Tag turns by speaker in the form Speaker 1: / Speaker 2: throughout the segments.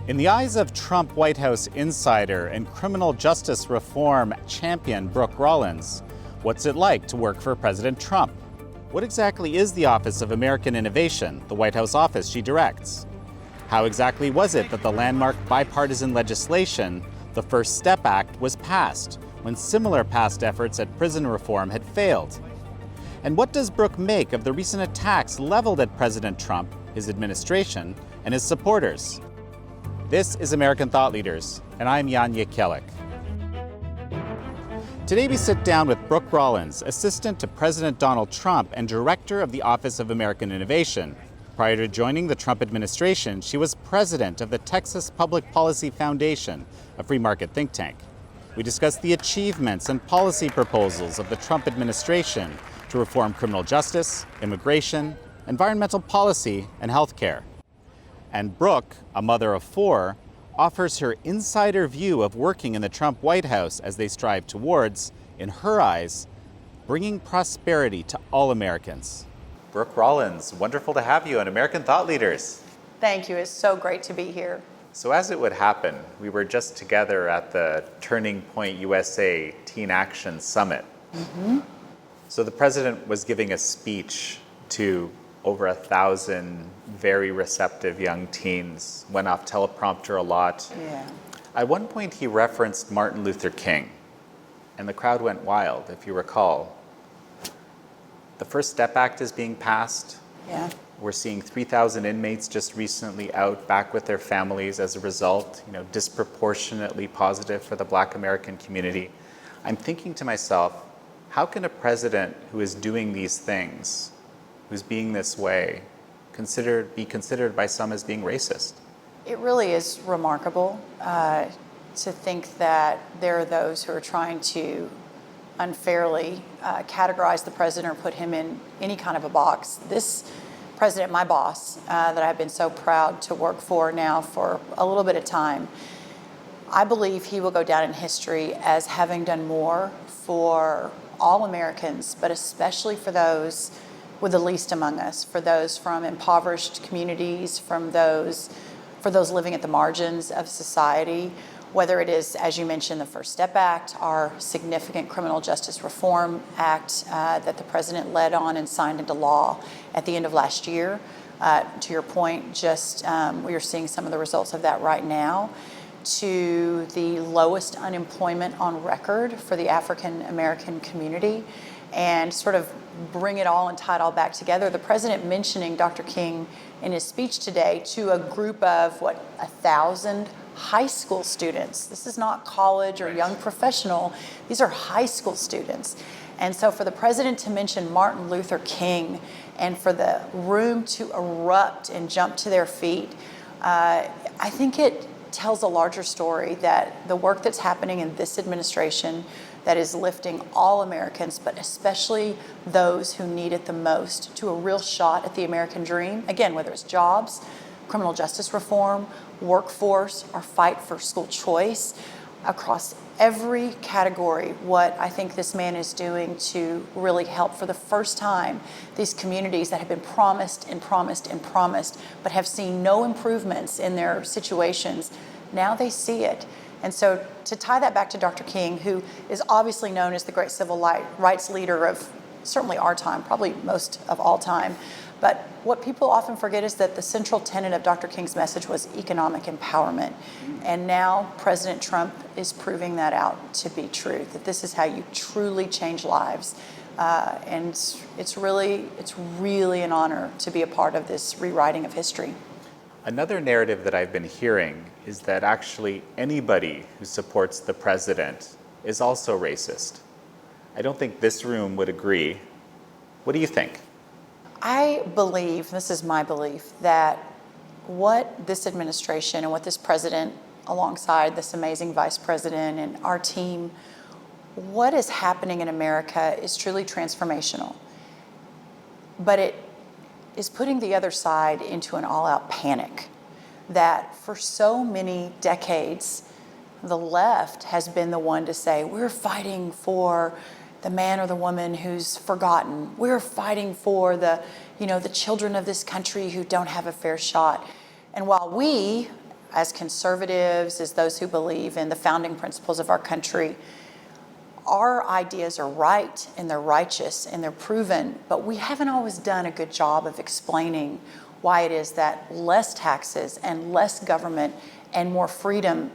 Speaker 1: In the eyes of Trump White House insider and criminal justice reform champion Brooke Rollins, what's it like to work for President Trump? What exactly is the Office of American Innovation, the White House office she directs? How exactly was it that the landmark bipartisan legislation, the First Step Act, was passed when similar past efforts at prison reform had failed? And what does Brooke make of the recent attacks leveled at President Trump, his administration, and his supporters? This is American Thought Leaders, and I'm Jekielek. Today we sit down with Brooke Rollins, assistant to President Donald Trump and director of the Office of American Innovation. Prior to joining the Trump administration, she was president of the Texas Public Policy Foundation, a free market think tank. We discussed the achievements and policy proposals of the Trump administration to reform criminal justice, immigration, environmental policy, and healthcare. And Brooke, a mother of four, offers her insider view of working in the Trump White House as they strive towards, in her eyes, bringing prosperity to all Americans. Brooke Rollins, wonderful to have you on American Thought Leaders.
Speaker 2: Thank you. It's so great to be here.
Speaker 1: So as it would happen, we were just together at the Turning Point USA Teen Action Summit. Mm-hmm. So the president was giving a speech to over 1,000 very receptive young teens, went off teleprompter a lot.
Speaker 2: Yeah.
Speaker 1: At one point he referenced Martin Luther King, and the crowd went wild, if you recall. The First Step Act is being passed.
Speaker 2: Yeah.
Speaker 1: We're seeing 3,000 inmates just recently out back with their families as a result, disproportionately positive for the Black American community. I'm thinking to myself, how can a president who is doing these things, who's being this way, be considered by some as being racist?
Speaker 2: It really is remarkable to think that there are those who are trying to unfairly categorize the president or put him in any kind of a box. This president, my boss, that I've been so proud to work for now for a little bit of time, I believe he will go down in history as having done more for all Americans, but especially for those with the least among us, for those from impoverished communities, for those living at the margins of society, whether it is, as you mentioned, the First Step Act, our significant criminal justice reform act that the president led on and signed into law at the end of last year. To your point, we are seeing some of the results of that right now, to the lowest unemployment on record for the African American community, and sort of bring it all and tie it all back together. The president mentioning Dr. King in his speech today to a group of, 1,000 high school students. This is not college or young professional. These are high school students. And so for the president to mention Martin Luther King and for the room to erupt and jump to their feet, I think it tells a larger story that the work that's happening in this administration that is lifting all Americans, but especially those who need it the most, to a real shot at the American dream. Again, whether it's jobs, criminal justice reform, workforce, or fight for school choice, across every category, what I think this man is doing to really help for the first time these communities that have been promised and promised and promised, but have seen no improvements in their situations, now they see it. And so to tie that back to Dr. King, who is obviously known as the great civil rights leader of certainly our time, probably most of all time, but what people often forget is that the central tenet of Dr. King's message was economic empowerment. And now President Trump is proving that out to be true, that this is how you truly change lives. And it's really an honor to be a part of this rewriting of history.
Speaker 1: Another narrative that I've been hearing is that actually anybody who supports the president is also racist. I don't think this room would agree. What do you think?
Speaker 2: I believe, this is my belief, that what this administration and what this president, alongside this amazing vice president and our team, what is happening in America is truly transformational. But it is putting the other side into an all-out panic that for so many decades, the left has been the one to say, we're fighting for the man or the woman who's forgotten. We're fighting for the children of this country who don't have a fair shot. And while we, as conservatives, as those who believe in the founding principles of our country, our ideas are right and they're righteous and they're proven, but we haven't always done a good job of explaining why it is that less taxes and less government and more freedom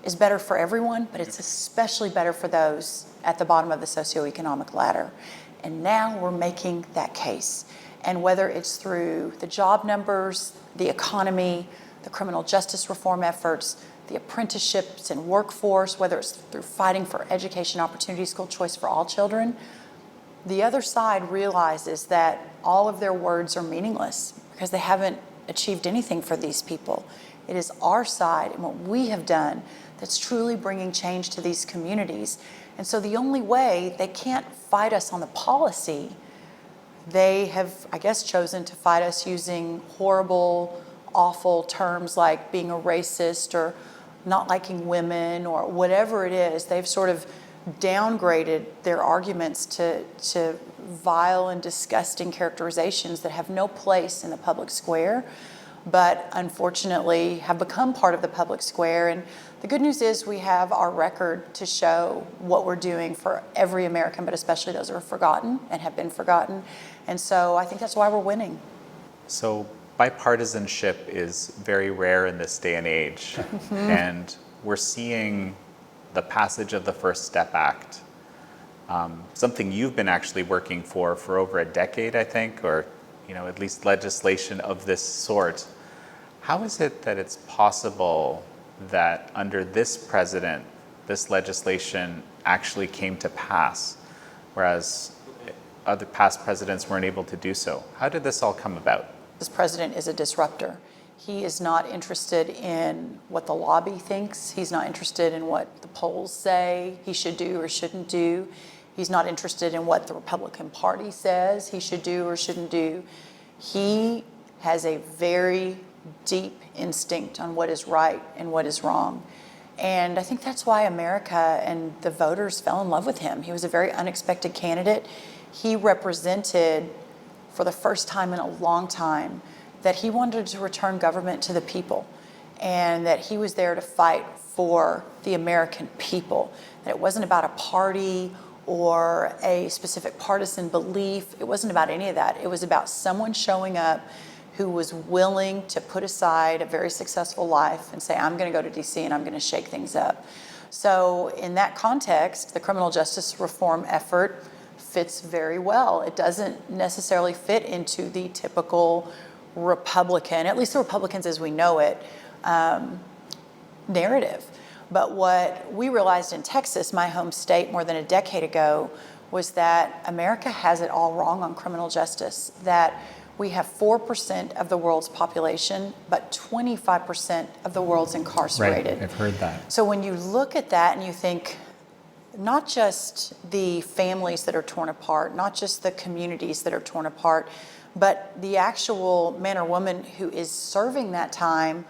Speaker 2: is better for everyone, but it's especially better for those at the bottom of the socioeconomic ladder. And now we're making that case. And whether it's through the job numbers, the economy, the criminal justice reform efforts, the apprenticeships and workforce, whether it's through fighting for education opportunity, school choice for all children, the other side realizes that all of their words are meaningless because they haven't achieved anything for these people. It is our side and what we have done that's truly bringing change to these communities. And so the only way, they can't fight us on the policy. They have, I guess, chosen to fight us using horrible, awful terms like being a racist or not liking women or whatever it is. They've sort of downgraded their arguments to vile and disgusting characterizations that have no place in the public square, but unfortunately have become part of the public square. And the good news is we have our record to show what we're doing for every American, but especially those who are forgotten and have been forgotten. And so I think that's why we're winning.
Speaker 1: So bipartisanship is very rare in this day and age. And we're seeing the passage of the First Step Act, something you've been actually working for over a decade, I think, or at least legislation of this sort. How is it that it's possible that under this president, this legislation actually came to pass, whereas other past presidents weren't able to do so? How did this all come about?
Speaker 2: This president is a disruptor. He is not interested in what the lobby thinks. He's not interested in what the polls say he should do or shouldn't do. He's not interested in what the Republican Party says he should do or shouldn't do. He has a very deep instinct on what is right and what is wrong. And I think that's why America and the voters fell in love with him. He was a very unexpected candidate. He represented, for the first time in a long time, that he wanted to return government to the people and that he was there to fight for the American people, that it wasn't about a party or a specific partisan belief. It wasn't about any of that. It was about someone showing up who was willing to put aside a very successful life and say, I'm going to go to DC and I'm going to shake things up. So in that context, the criminal justice reform effort fits very well. It doesn't necessarily fit into the typical Republican, at least the Republicans as we know it, narrative. But what we realized in Texas, my home state, more than a decade ago, was that America has it all wrong on criminal justice, that we have 4% of the world's population, but 25% of the world's incarcerated.
Speaker 1: Right, I've heard that.
Speaker 2: So when you look at that and you think, not just the families that are torn apart, not just the communities that are torn apart, but the actual man or woman who is serving that time,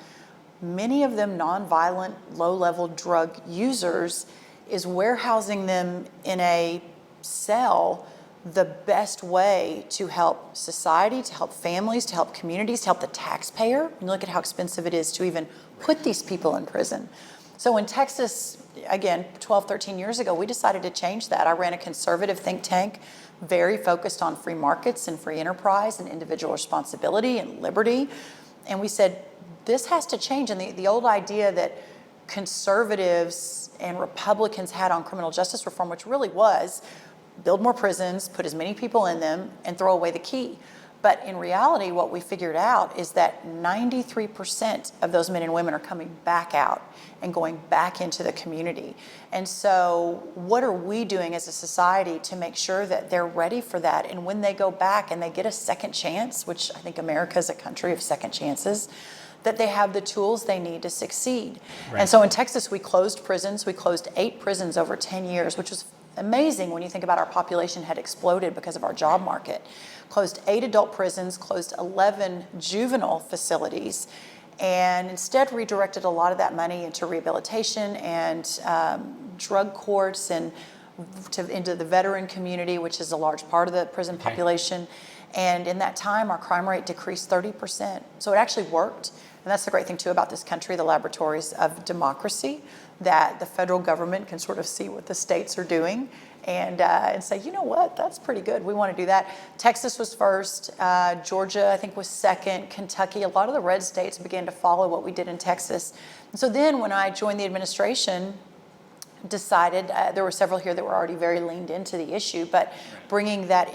Speaker 2: many of them nonviolent, low-level drug users, is warehousing them in a cell the best way to help society, to help families, to help communities, to help the taxpayer. And look at how expensive it is to even put these people in prison. So in Texas, again, 12, 13 years ago, we decided to change that. I ran a conservative think tank, very focused on free markets and free enterprise and individual responsibility and liberty. And we said, this has to change. And the old idea that conservatives and Republicans had on criminal justice reform, which really was build more prisons, put as many people in them, and throw away the key. But in reality, what we figured out is that 93% of those men and women are coming back out and going back into the community. And so what are we doing as a society to make sure that they're ready for that? And when they go back and they get a second chance, which I think America is a country of second chances, that they have the tools they need to succeed. Right. And so in Texas, we closed prisons. We closed 8 prisons over 10 years, which was amazing when you think about our population had exploded because of our job market. Closed 8 adult prisons, closed 11 juvenile facilities, and instead redirected a lot of that money into rehabilitation and drug courts and into the veteran community, which is a large part of the prison population. And in that time, our crime rate decreased 30%. So it actually worked. And that's the great thing too about this country, the laboratories of democracy, that the federal government can sort of see what the states are doing and say, you know what, that's pretty good. We want to do that. Texas was first. Georgia, I think, was second. Kentucky, a lot of the red states began to follow what we did in Texas. And so then when I joined the administration, decided, there were several here that were already very leaned into the issue, but bringing that,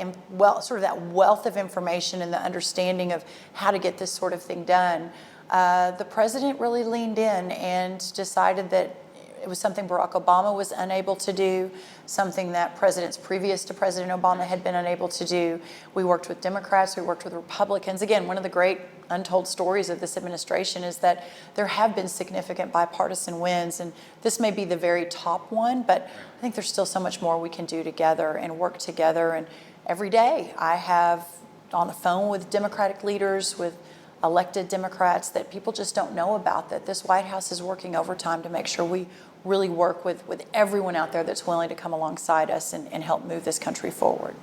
Speaker 2: sort of that wealth of information and the understanding of how to get this sort of thing done, the president really leaned in and decided that it was something Barack Obama was unable to do, something that presidents previous to President Obama had been unable to do. We worked with Democrats, we worked with Republicans. Again, one of the great untold stories of this administration is that there have been significant bipartisan wins, and this may be the very top one, but I think there's still so much more we can do together and work together. And every day I have on the phone with Democratic leaders, with elected Democrats that people just don't know about, that this White House is working overtime to make sure we really work with everyone out there that's willing to come alongside us and help move this country forward.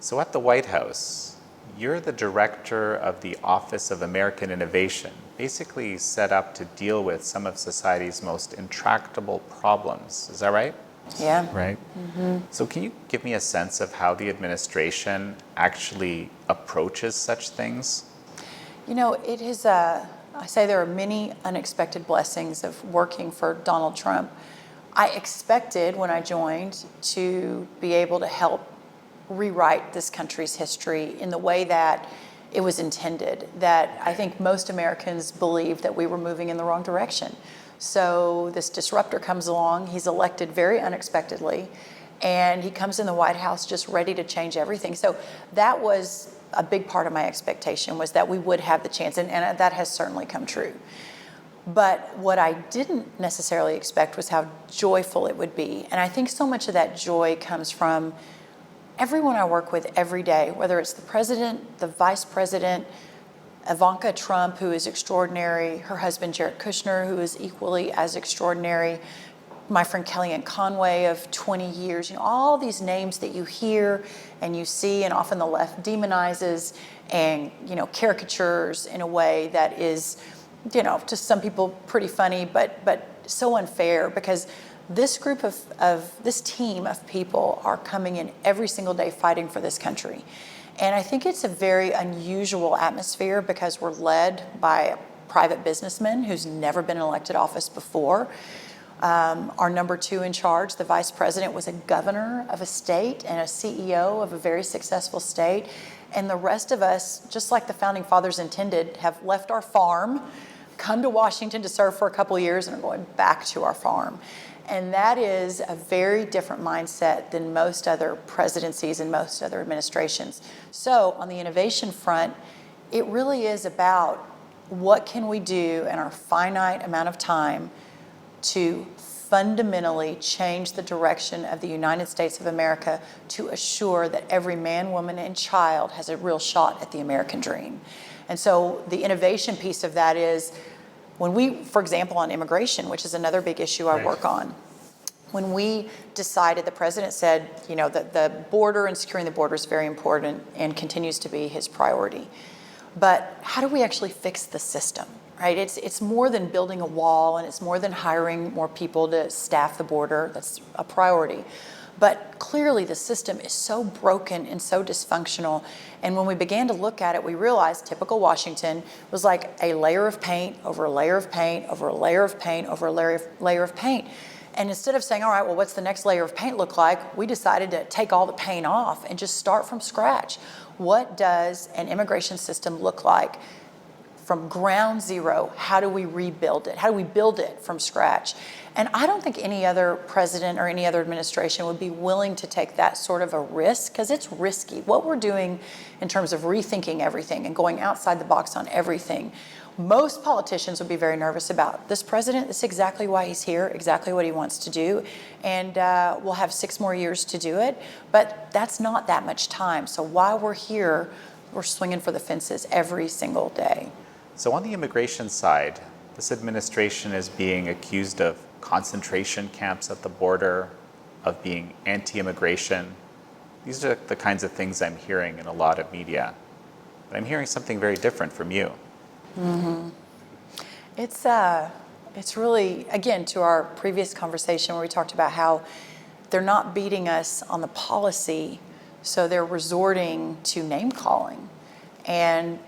Speaker 1: So at the White House, you're the director of the Office of American Innovation, basically set up to deal with some of society's most intractable problems. Is that right?
Speaker 2: Yeah.
Speaker 1: Right. Mm-hmm. So can you give me a sense of how the administration actually approaches such things?
Speaker 2: You know, it is I say there are many unexpected blessings of working for Donald Trump. I expected when I joined to be able to help rewrite this country's history in the way that it was intended, that I think most Americans believed that we were moving in the wrong direction. So this disruptor comes along, he's elected very unexpectedly, and he comes in the White House just ready to change everything. So that was a big part of my expectation, was that we would have the chance, and that has certainly come true. But what I didn't necessarily expect was how joyful it would be. And I think so much of that joy comes from everyone I work with every day, whether it's the president, the vice president, Ivanka Trump, who is extraordinary, her husband Jared Kushner, who is equally as extraordinary, my friend Kellyanne Conway of 20 years, you know, all these names that you hear and you see, and often the left demonizes and, you know, caricatures in a way that is, you know, to some people pretty funny, but so unfair, because this group of this team of people are coming in every single day fighting for this country. And I think it's a very unusual atmosphere because we're led by a private businessman who's never been in elected office before. Our number two in charge, the vice president, was a governor of a state and a CEO of a very successful state. And the rest of us, just like the founding fathers intended, have left our farm, come to Washington to serve for a couple of years, and are going back to our farm. And that is a very different mindset than most other presidencies and most other administrations. So on the innovation front, it really is about what can we do in our finite amount of time to fundamentally change the direction of the United States of America to assure that every man, woman, and child has a real shot at the American dream. And so the innovation piece of that is when we, for example, on immigration, which is another big issue I work on, when we decided, the president said, you know, that the border and securing the border is very important and continues to be his priority. But how do we actually fix the system? Right? It's more than building a wall, and it's more than hiring more people to staff the border. That's a priority. But clearly the system is so broken and so dysfunctional. And when we began to look at it, we realized typical Washington was like a layer of paint over a layer of paint over a layer of paint over a layer of paint. And instead of saying, all right, well, what's the next layer of paint look like? We decided to take all the paint off and just start from scratch. What does an immigration system look like from ground zero? How do we rebuild it? How do we build it from scratch? And I don't think any other president or any other administration would be willing to take that sort of a risk, because it's risky. What we're doing in terms of rethinking everything and going outside the box on everything, most politicians would be very nervous about. This president, this is exactly why he's here, exactly what he wants to do, and we'll have 6 more years to do it, but that's not that much time. So while we're here, we're swinging for the fences every single day.
Speaker 1: So on the immigration side, this administration is being accused of concentration camps at the border, of being anti-immigration. These are the kinds of things I'm hearing in a lot of media. But I'm hearing something very different from you.
Speaker 2: Mm-hmm. It's really, again, to our previous conversation where we talked about how they're not beating us on the policy, so they're resorting to name calling. And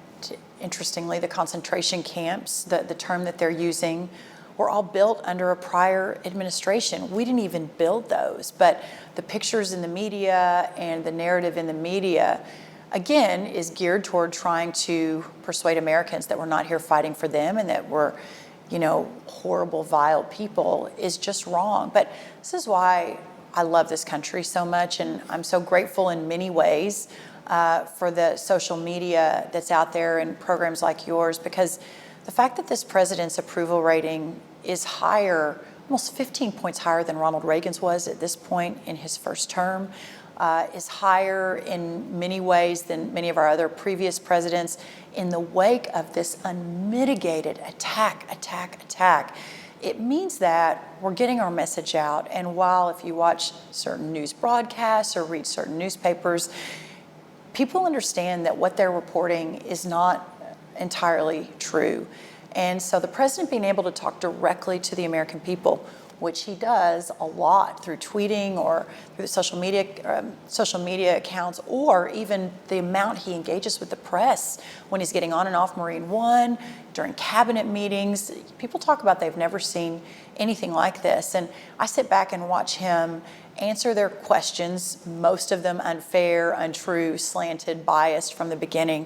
Speaker 2: interestingly, the concentration camps, the term that they're using, were all built under a prior administration. We didn't even build those, but the pictures in the media and the narrative in the media, again, is geared toward trying to persuade Americans that we're not here fighting for them and that we're, horrible, vile people, is just wrong. But this is why I love this country so much, and I'm so grateful in many ways for the social media that's out there and programs like yours, because the fact that this president's approval rating is higher, almost 15 points higher than Ronald Reagan's was at this point in his first term, is higher in many ways than many of our other previous presidents in the wake of this unmitigated attack. It means that we're getting our message out. And while if you watch certain news broadcasts or read certain newspapers, people understand that what they're reporting is not entirely true. And so the president being able to talk directly to the American people, which he does a lot through tweeting or through social media accounts, or even the amount he engages with the press when he's getting on and off Marine One, during cabinet meetings. People talk about they've never seen anything like this. And I sit back and watch him answer their questions, most of them unfair, untrue, slanted, biased from the beginning.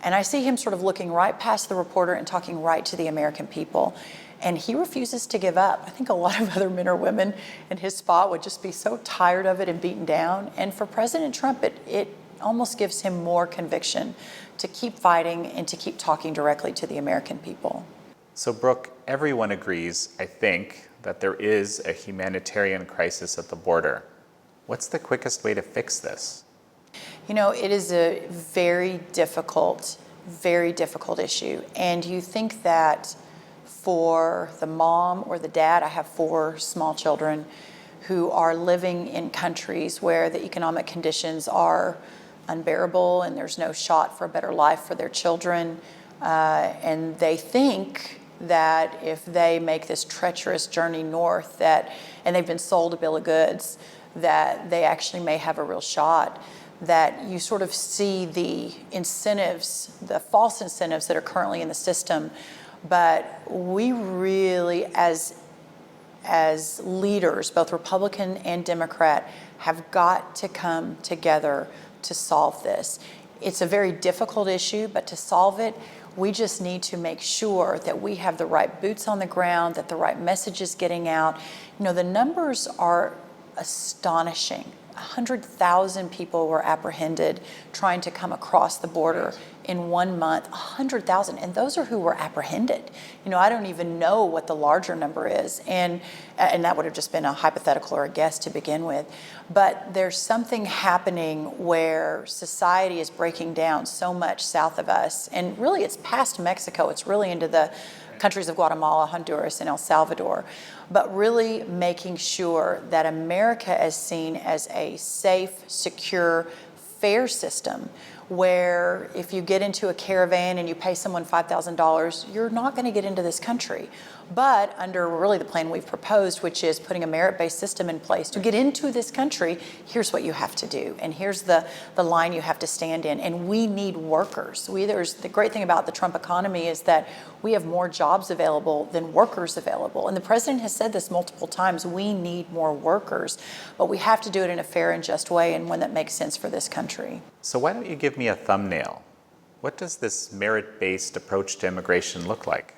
Speaker 2: And I see him sort of looking right past the reporter and talking right to the American people. And he refuses to give up. I think a lot of other men or women in his spot would just be so tired of it and beaten down. And for President Trump, it almost gives him more conviction to keep fighting and to keep talking directly to the American people.
Speaker 1: So, Brooke, everyone agrees, I think, that there is a humanitarian crisis at the border. What's the quickest way to fix this?
Speaker 2: It is a very difficult issue. And you think that for the mom or the dad, I have 4 small children who are living in countries where the economic conditions are unbearable and there's no shot for a better life for their children. And they think that if they make this treacherous journey north, and they've been sold a bill of goods, that they actually may have a real shot, that you sort of see the incentives, the false incentives that are currently in the system. But we really, as leaders, both Republican and Democrat, have got to come together to solve this. It's a very difficult issue, but to solve it, we just need to make sure that we have the right boots on the ground, that the right message is getting out. The numbers are astonishing. 100,000 people were apprehended trying to come across the border in 1 month. 100,000, and those are who were apprehended. I don't even know what the larger number is, and that would have just been a hypothetical or a guess to begin with. But there's something happening where society is breaking down so much south of us, and really it's past Mexico. It's really into the countries of Guatemala, Honduras, and El Salvador, but really making sure that America is seen as a safe, secure, fair system where if you get into a caravan and you pay someone $5,000, you're not going to get into this country. But under really the plan we've proposed, which is putting a merit-based system in place to get into this country, here's what you have to do. And here's the line you have to stand in. And we need workers. The great thing about the Trump economy is that we have more jobs available than workers available. And the president has said this multiple times, we need more workers. But we have to do it in a fair and just way and one that makes sense for this country.
Speaker 1: So why don't you give me a thumbnail? What does this merit-based approach to immigration look like?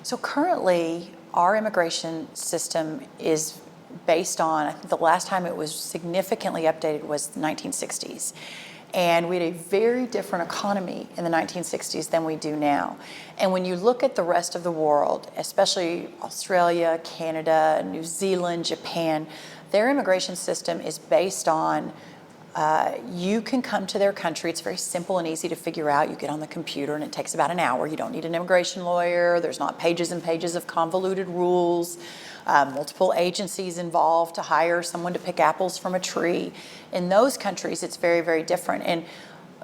Speaker 2: So currently, our immigration system is based on, I think the last time it was significantly updated was the 1960s. And we had a very different economy in the 1960s than we do now. And when you look at the rest of the world, especially Australia, Canada, New Zealand, Japan, their immigration system is based on you can come to their country. It's very simple and easy to figure out. You get on the computer and it takes about an hour. You don't need an immigration lawyer. There's not pages and pages of convoluted rules, multiple agencies involved to hire someone to pick apples from a tree. In those countries, it's very, very different. And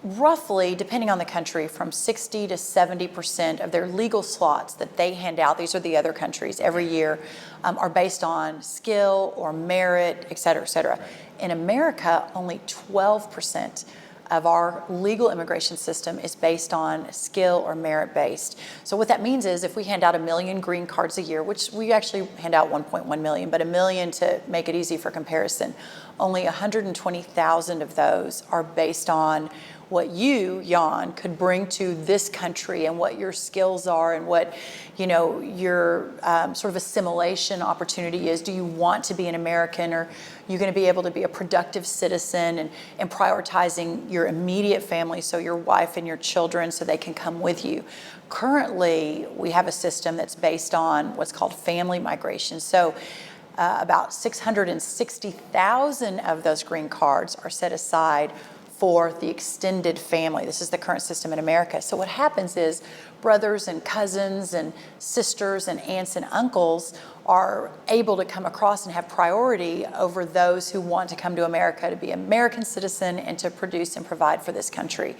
Speaker 2: roughly, depending on the country, from 60 to 70% of their legal slots that they hand out, these are the other countries, every year, are based on skill or merit, et cetera, et cetera.
Speaker 1: Right.
Speaker 2: In America, only 12% of our legal immigration system is based on skill or merit based. So what that means is if we hand out 1 million green cards a year, which we actually hand out 1.1 million, but 1 million to make it easy for comparison, only 120,000 of those are based on what you, Jan, could bring to this country and what your skills are and what, your sort of assimilation opportunity is. Do you want to be an American, or are you going to be able to be a productive citizen, and prioritizing your immediate family, so your wife and your children, so they can come with you? Currently, we have a system that's based on what's called family migration. So about 660,000 of those green cards are set aside for the extended family. This is the current system in America. So what happens is brothers and cousins and sisters and aunts and uncles are able to come across and have priority over those who want to come to America to be an American citizen and to produce and provide for this country.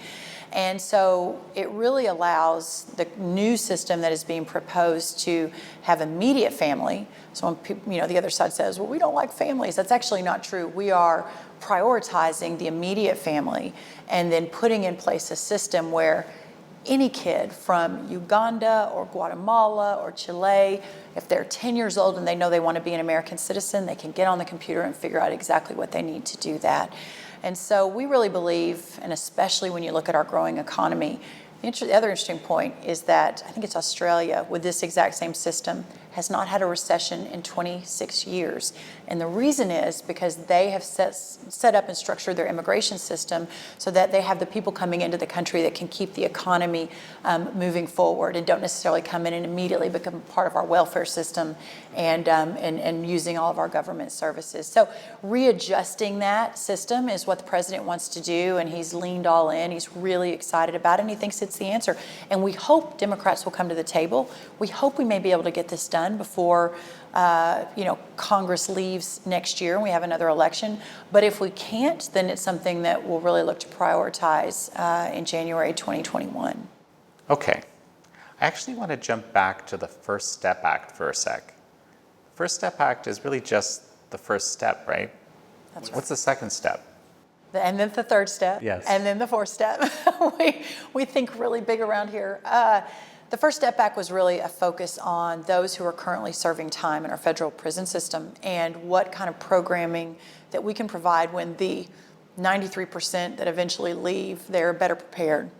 Speaker 2: And so it really allows the new system that is being proposed to have immediate family. So when people, the other side says, well, we don't like families. That's actually not true. We are prioritizing the immediate family and then putting in place a system where any kid from Uganda or Guatemala or Chile, if they're 10 years old and they know they want to be an American citizen, they can get on the computer and figure out exactly what they need to do that. And so we really believe, and especially when you look at our growing economy, the other interesting point is that I think it's Australia with this exact same system has not had a recession in 26 years. And the reason is because they have set up and structured their immigration system so that they have the people coming into the country that can keep the economy moving forward and don't necessarily come in and immediately become part of our welfare system and using all of our government services. So readjusting that system is what the president wants to do, and he's leaned all in. He's really excited about it, and he thinks it's the answer. And we hope Democrats will come to the table. We hope we may be able to get this done before Congress leaves next year and we have another election. But if we can't, then it's something that we'll really look to prioritize in January 2021.
Speaker 1: Okay. I actually want to jump back to the First Step Act for a sec. First Step Act is really just the first step, right?
Speaker 2: That's right.
Speaker 1: What's the second step?
Speaker 2: And then the third step.
Speaker 1: Yes.
Speaker 2: And then the fourth step. we think really big around here. The First Step Act was really a focus on those who are currently serving time in our federal prison system and what kind of programming that we can provide when the 93% that eventually leave, they're better prepared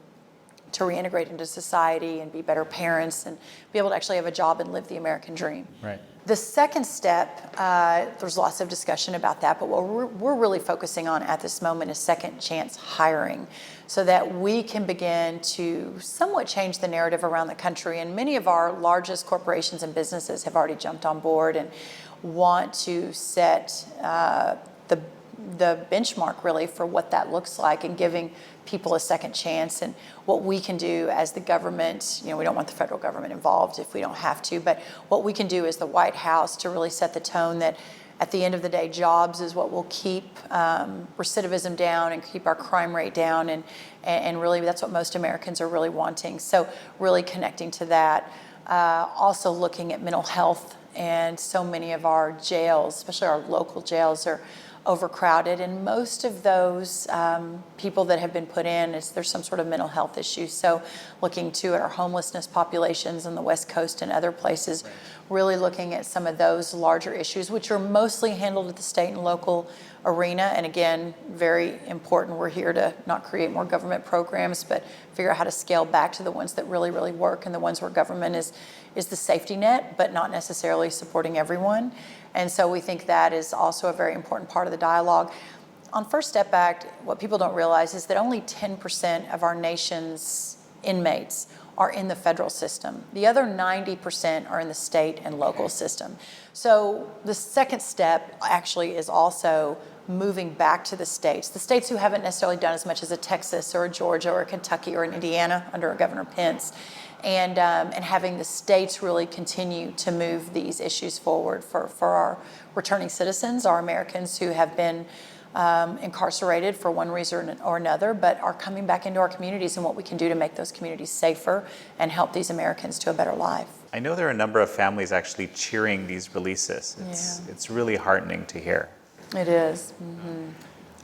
Speaker 2: to reintegrate into society and be better parents and be able to actually have a job and live the American dream.
Speaker 1: Right.
Speaker 2: The second step, there's lots of discussion about that, but what we're really focusing on at this moment is second chance hiring so that we can begin to somewhat change the narrative around the country. And many of our largest corporations and businesses have already jumped on board and want to set the benchmark really for what that looks like and giving people a second chance. And what we can do as the government, we don't want the federal government involved if we don't have to, but what we can do as the White House to really set the tone that at the end of the day, jobs is what will keep recidivism down and keep our crime rate down. And really that's what most Americans are really wanting. So really connecting to that. Also looking at mental health, and so many of our jails, especially our local jails, are overcrowded, and most of those people that have been put in, there's some sort of mental health issue. So looking to at our homelessness populations on the West Coast and other places, really looking at some of those larger issues, which are mostly handled at the state and local arena. And again, very important, we're here to not create more government programs, but figure out how to scale back to the ones that really, really work, and the ones where government is the safety net, but not necessarily supporting everyone. And so we think that is also a very important part of the dialogue. On First Step Act, what people don't realize is that only 10% of our nation's inmates are in the federal system. The other 90% are in the state and local system. So the second step actually is also moving back to the states who haven't necessarily done as much as a Texas or a Georgia or a Kentucky or an Indiana under Governor Pence, and having the states really continue to move these issues forward for our returning citizens, our Americans who have been incarcerated for one reason or another, but are coming back into our communities and what we can do to make those communities safer and help these Americans to a better life.
Speaker 1: I know there are a number of families actually cheering these releases. It's really heartening to hear.
Speaker 2: It is. Mm-hmm.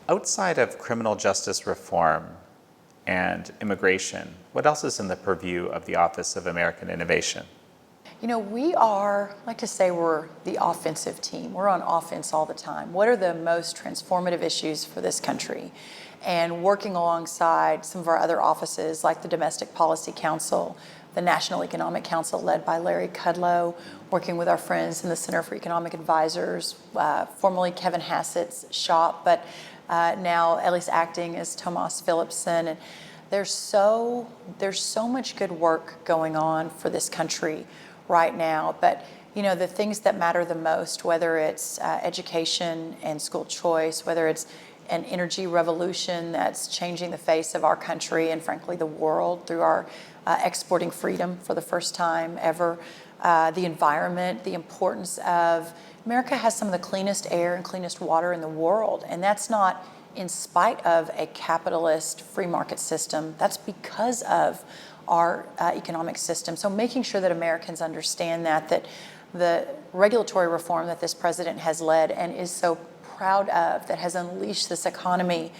Speaker 1: Outside of criminal justice reform and immigration, what else is in the purview of the Office of American Innovation?
Speaker 2: You know, we are, I like to say we're the offensive team. We're on offense all the time. What are the most transformative issues for this country? And working alongside some of our other offices like the Domestic Policy Council, the National Economic Council led by Larry Kudlow, working with our friends in the Center for Economic Advisors, formerly Kevin Hassett's shop, but now at least acting as Tomas Philipson. And there's so much good work going on for this country right now. But you know, the things that matter the most, whether it's education and school choice, whether it's an energy revolution that's changing the face of our country and frankly the world through our exporting freedom for the first time ever, the environment, the importance of America has some of the cleanest air and cleanest water in the world, and that's not in spite of a capitalist free market system. That's because of our economic system. So making sure that Americans understand that the regulatory reform that this president has led and is so proud of, that has unleashed this economy,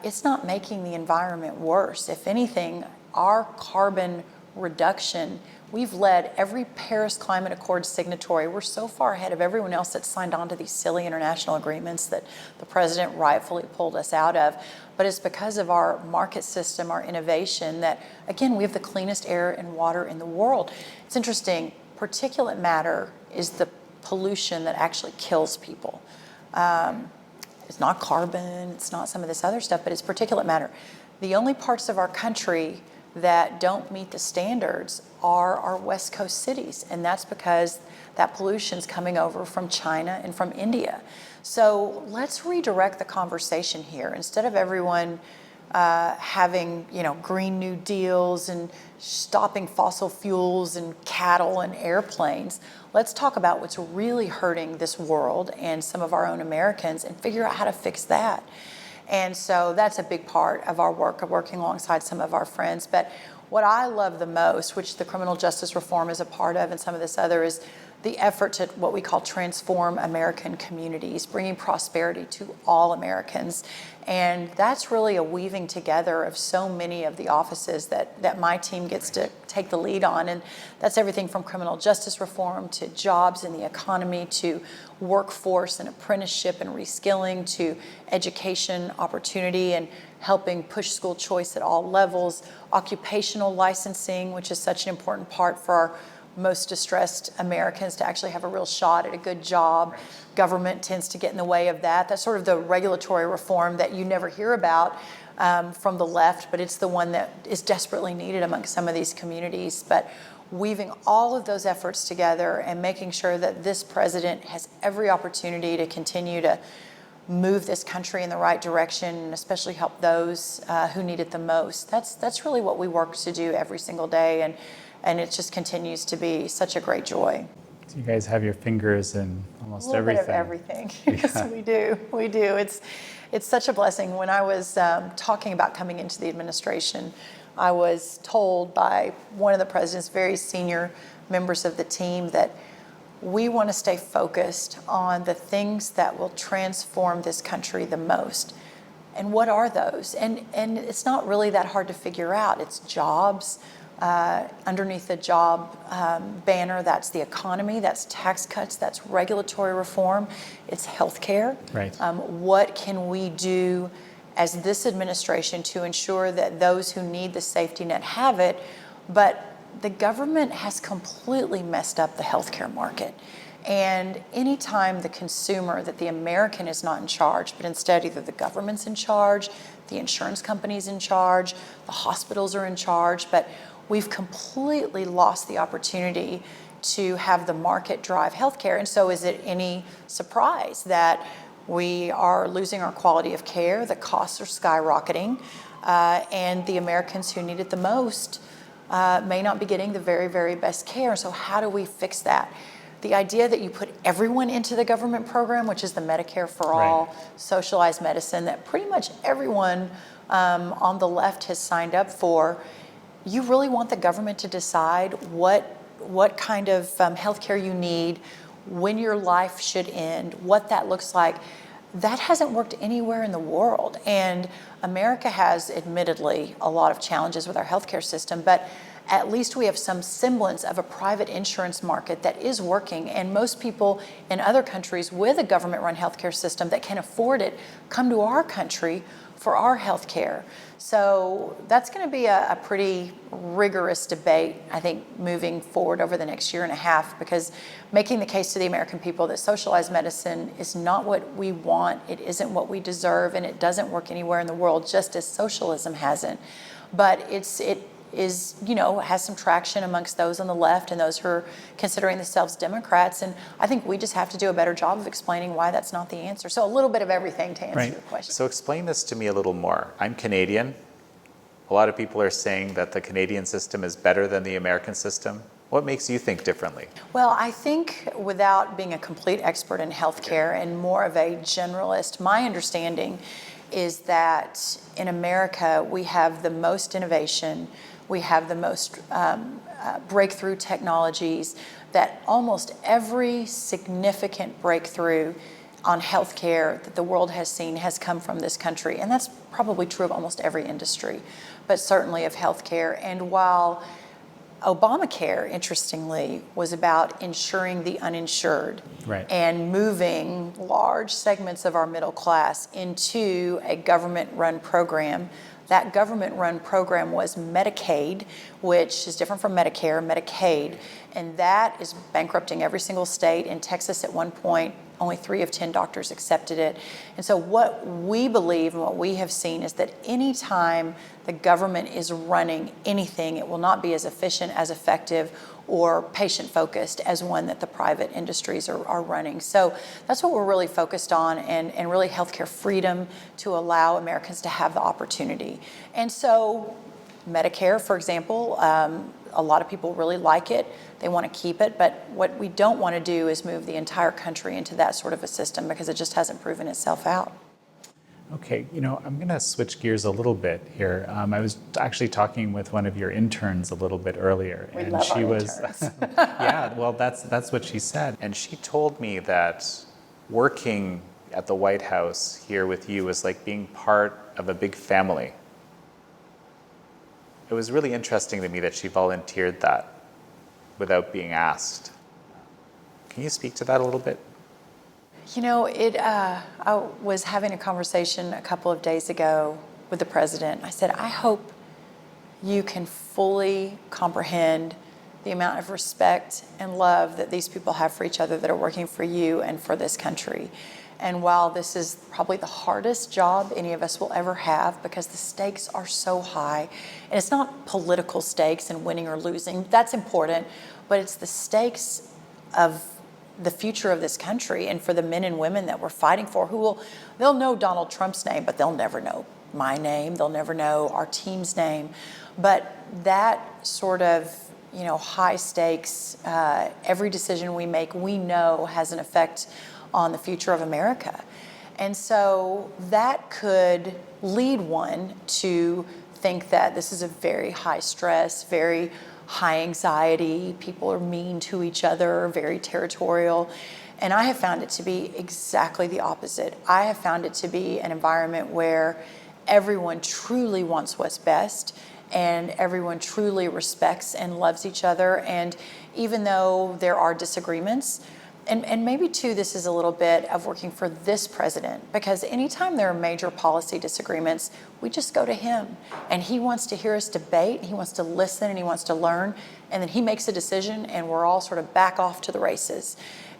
Speaker 2: it's not making the environment worse. If anything, our carbon reduction, we've led every Paris Climate Accord signatory. We're so far ahead of everyone else that's signed on to these silly international agreements that the president rightfully pulled us out of. But it's because of our market system, our innovation, that, again, we have the cleanest air and water in the world. It's interesting, particulate matter is the pollution that actually kills people. It's not carbon, it's not some of this other stuff, but it's particulate matter. The only parts of our country that don't meet the standards are our West Coast cities, and that's because that pollution's coming over from China and from India. So let's redirect the conversation here. Instead of everyone having, you know, Green New Deals and stopping fossil fuels and cattle and airplanes, let's talk about what's really hurting this world and some of our own Americans and figure out how to fix that. And so that's a big part of our work, of working alongside some of our friends. But what I love the most, which the criminal justice reform is a part of and some of this other, is the effort to what we call transform American communities, bringing prosperity to all Americans. And that's really a weaving together of so many of the offices that my team gets to take the lead on. And that's everything from criminal justice reform to jobs in the economy to workforce and apprenticeship and reskilling to education opportunity and helping push school choice at all levels, occupational licensing, which is such an important part for our most distressed Americans to actually have a real shot at a good job. Government tends to get in the way of that. That's sort of the regulatory reform that you never hear about from the left, but it's the one that is desperately needed among some of these communities. But weaving all of those efforts together and making sure that this president has every opportunity to continue to move this country in the right direction and especially help those who need it the most. That's really what we work to do every single day, and it just continues to be such a great joy.
Speaker 1: So you guys have your fingers in almost everything.
Speaker 2: A little bit of everything. Yes, we do. We do. It's such a blessing. When I was talking about coming into the administration, I was told by one of the president's very senior members of the team that we want to stay focused on the things that will transform this country the most. And what are those? And it's not really that hard to figure out. It's jobs. Underneath the job banner, that's the economy, that's tax cuts, that's regulatory reform, it's healthcare.
Speaker 1: Right.
Speaker 2: What can we do as this administration to ensure that those who need the safety net have it? But the government has completely messed up the healthcare market. And anytime the consumer, that the American is not in charge, but instead either the government's in charge, the insurance company's in charge, the hospitals are in charge, but we've completely lost the opportunity to have the market drive healthcare. And so is it any surprise that we are losing our quality of care, the costs are skyrocketing, and the Americans who need it the most may not be getting the very, very best care. So how do we fix that? the idea that you put everyone into the government program, which is the Medicare for all, socialized medicine, that pretty much everyone on the left has signed up for, you really want the government to decide what kind of healthcare you need, when your life should end, what that looks like. That hasn't worked anywhere in the world. And America has admittedly a lot of challenges with our healthcare system, but at least we have some semblance of a private insurance market that is working. And most people in other countries with a government-run healthcare system that can afford it come to our country for our healthcare. So that's going to be a pretty rigorous debate, I think, moving forward over the next year and a half, because making the case to the American people that socialized medicine is not what we want, it isn't what we deserve, and it doesn't work anywhere in the world, just as socialism hasn't. But it is, has some traction amongst those on the left and those who are considering themselves Democrats. And I think we just have to do a better job of explaining why that's not the answer. So a little bit of everything to answer your question.
Speaker 1: So explain this to me a little more. I'm Canadian. A lot of people are saying that the Canadian system is better than the American system. What makes you think differently?
Speaker 2: Well, I think, without being a complete expert in healthcare and more of a generalist, my understanding is that in America we have the most innovation, we have the most breakthrough technologies, that almost every significant breakthrough on healthcare that the world has seen has come from this country. And that's probably true of almost every industry, but certainly of healthcare. And while Obamacare, interestingly, was about insuring the uninsured and moving large segments of our middle class into a government-run program, that government-run program was Medicaid, which is different from Medicare, Medicaid, and that is bankrupting every single state. In Texas, at one point, only 3 of 10 doctors accepted it. And so what we believe and what we have seen is that any time the government is running anything, it will not be as efficient, as effective, or patient-focused as one that the private industries are running. So that's what we're really focused on, and really healthcare freedom to allow Americans to have the opportunity. And so Medicare, for example, a lot of people really like it. They want to keep it, but what we don't want to do is move the entire country into that sort of a system, because it just hasn't proven itself out.
Speaker 1: Okay, I'm going to switch gears a little bit here. I was actually talking with one of your interns a little bit earlier,
Speaker 2: We
Speaker 1: and
Speaker 2: love
Speaker 1: she
Speaker 2: our
Speaker 1: was,
Speaker 2: interns.
Speaker 1: yeah, well, that's what she said, and she told me that working at the White House here with you was like being part of a big family. It was really interesting to me that she volunteered that without being asked. Can you speak to that a little bit?
Speaker 2: I was having a conversation a couple of days ago with the president. I said, I hope you can fully comprehend the amount of respect and love that these people have for each other that are working for you and for this country. And while this is probably the hardest job any of us will ever have, because the stakes are so high, and it's not political stakes and winning or losing, that's important, but it's the stakes of the future of this country and for the men and women that we're fighting for, they'll know Donald Trump's name, but they'll never know my name, they'll never know our team's name. But that sort of high stakes, every decision we make, we know has an effect on the future of America. And so that could lead one to think that this is a very high stress, very high anxiety, people are mean to each other, very territorial. And I have found it to be exactly the opposite. I have found it to be an environment where everyone truly wants what's best, and everyone truly respects and loves each other. And even though there are disagreements, and maybe too, this is a little bit of working for this president, because anytime there are major policy disagreements, we just go to him, and he wants to hear us debate, he wants to listen, and he wants to learn, and then he makes a decision, and we're all sort of back off to the races.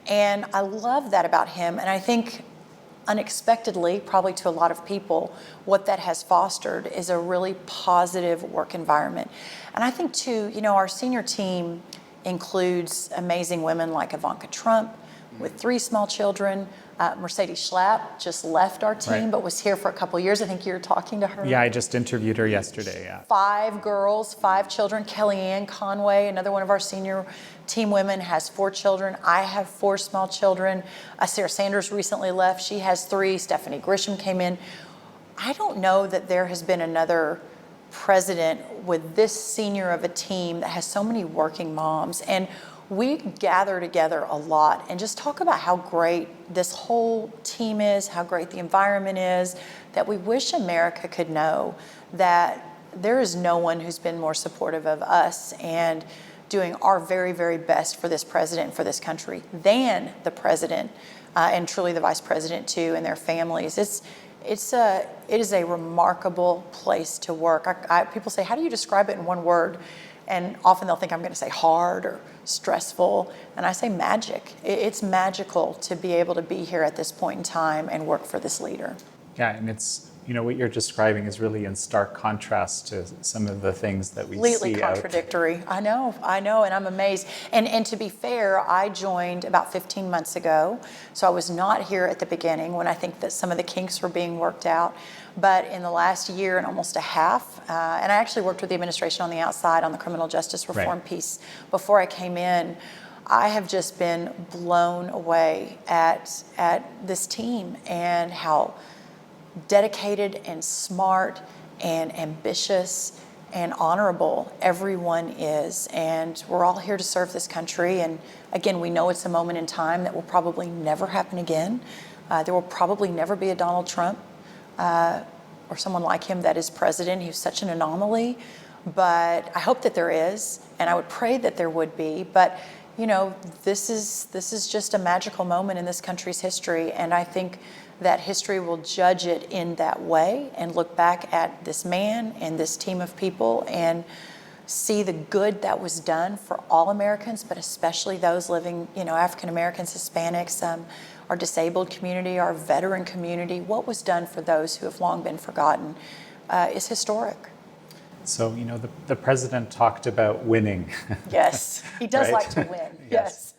Speaker 2: And I love that about him, and I think unexpectedly, probably to a lot of people, what that has fostered is a really positive work environment. And I think too, our senior team includes amazing women like Ivanka Trump with 3 small children. Mercedes Schlapp just left our team, but was here for a couple years. I think you were talking to her.
Speaker 1: Yeah, I just interviewed her yesterday, yeah.
Speaker 2: 5 girls, 5 children. Kellyanne Conway, another one of our senior team women, has 4 children. I have 4 small children. Sarah Sanders recently left. She has 3. Stephanie Grisham came in. I don't know that there has been another president with this senior of a team that has so many working moms. And we gather together a lot and just talk about how great this whole team is, how great the environment is, that we wish America could know that there is no one who's been more supportive of us and doing our very, very best for this president and for this country than the president and truly the vice president too, and their families. It is a remarkable place to work. People say, how do you describe it in one word? And often they'll think I'm going to say hard or stressful, and I say magic. It's magical to be able to be here at this point in time and work for this leader.
Speaker 1: Yeah, and it's, what you're describing is really in stark contrast to some of the things that we
Speaker 2: Completely
Speaker 1: see
Speaker 2: contradictory. I know, and I'm amazed. And to be fair, I joined about 15 months ago, so I was not here at the beginning when I think that some of the kinks were being worked out. But in the last year and almost a half, and I actually worked with the administration on the outside on the criminal justice reform piece before I came in, I have just been blown away at this team and how dedicated and smart and ambitious and honorable everyone is. And we're all here to serve this country. And again, we know it's a moment in time that will probably never happen again. There will probably never be a Donald Trump or someone like him that is president. He was such an anomaly, but I hope that there is, and I would pray that there would be. But this is just a magical moment in this country's history, and I think that history will judge it in that way and look back at this man and this team of people and see the good that was done for all Americans, but especially those living, African Americans, Hispanics, our disabled community, our veteran community. What was done for those who have long been forgotten is historic.
Speaker 1: So, the president talked about winning.
Speaker 2: Yes, he does
Speaker 1: right?
Speaker 2: like to win. Yes.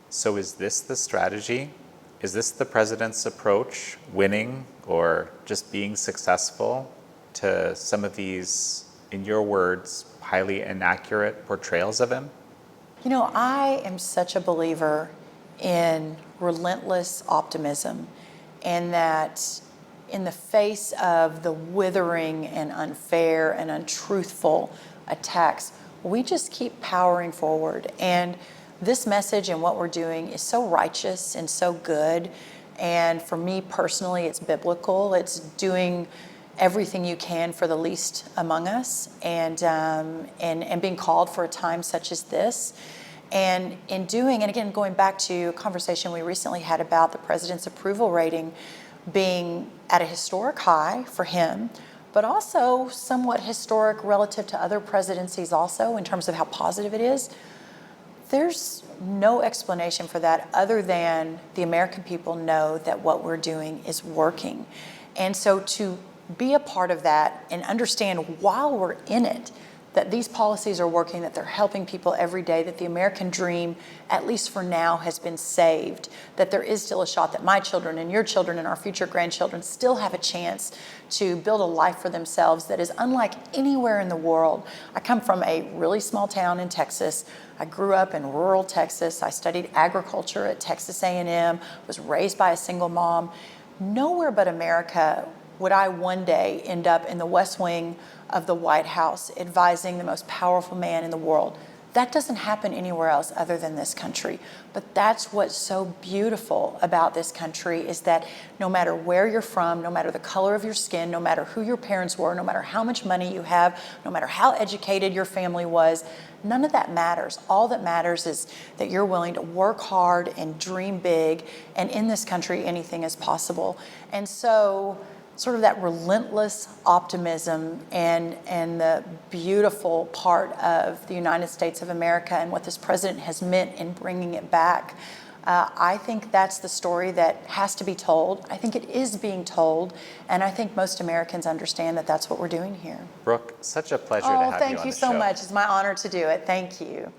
Speaker 1: So is this the strategy? Is this the president's approach, winning or just being successful, to some of these, in your words, highly inaccurate portrayals of him?
Speaker 2: I am such a believer in relentless optimism, and that in the face of the withering and unfair and untruthful attacks, we just keep powering forward. And this message and what we're doing is so righteous and so good. And for me personally, it's biblical. It's doing everything you can for the least among us, and being called for a time such as this. And in doing, and again, going back to a conversation we recently had about the president's approval rating being at a historic high for him, but also somewhat historic relative to other presidencies also in terms of how positive it is. There's no explanation for that other than the American people know that what we're doing is working. And so to be a part of that and understand while we're in it, that these policies are working, that they're helping people every day, that the American dream, at least for now, has been saved, that there is still a shot that my children and your children and our future grandchildren still have a chance to build a life for themselves that is unlike anywhere in the world. I come from a really small town in Texas. I grew up in rural Texas. I studied agriculture at Texas A&M, was raised by a single mom. Nowhere but America would I one day end up in the West Wing of the White House advising the most powerful man in the world. That doesn't happen anywhere else other than this country. But that's what's so beautiful about this country, is that no matter where you're from, no matter the color of your skin, no matter who your parents were, no matter how much money you have, no matter how educated your family was, none of that matters. All that matters is that you're willing to work hard and dream big, and in this country, anything is possible. And so sort of that relentless optimism and the beautiful part of the United States of America and what this president has meant in bringing it back I think that's the story that has to be told. I think it is being told, and I think most Americans understand that that's what we're doing here.
Speaker 1: Brooke, such a pleasure to have you on the show.
Speaker 2: Thank you so much. It's my honor to do it. Thank you.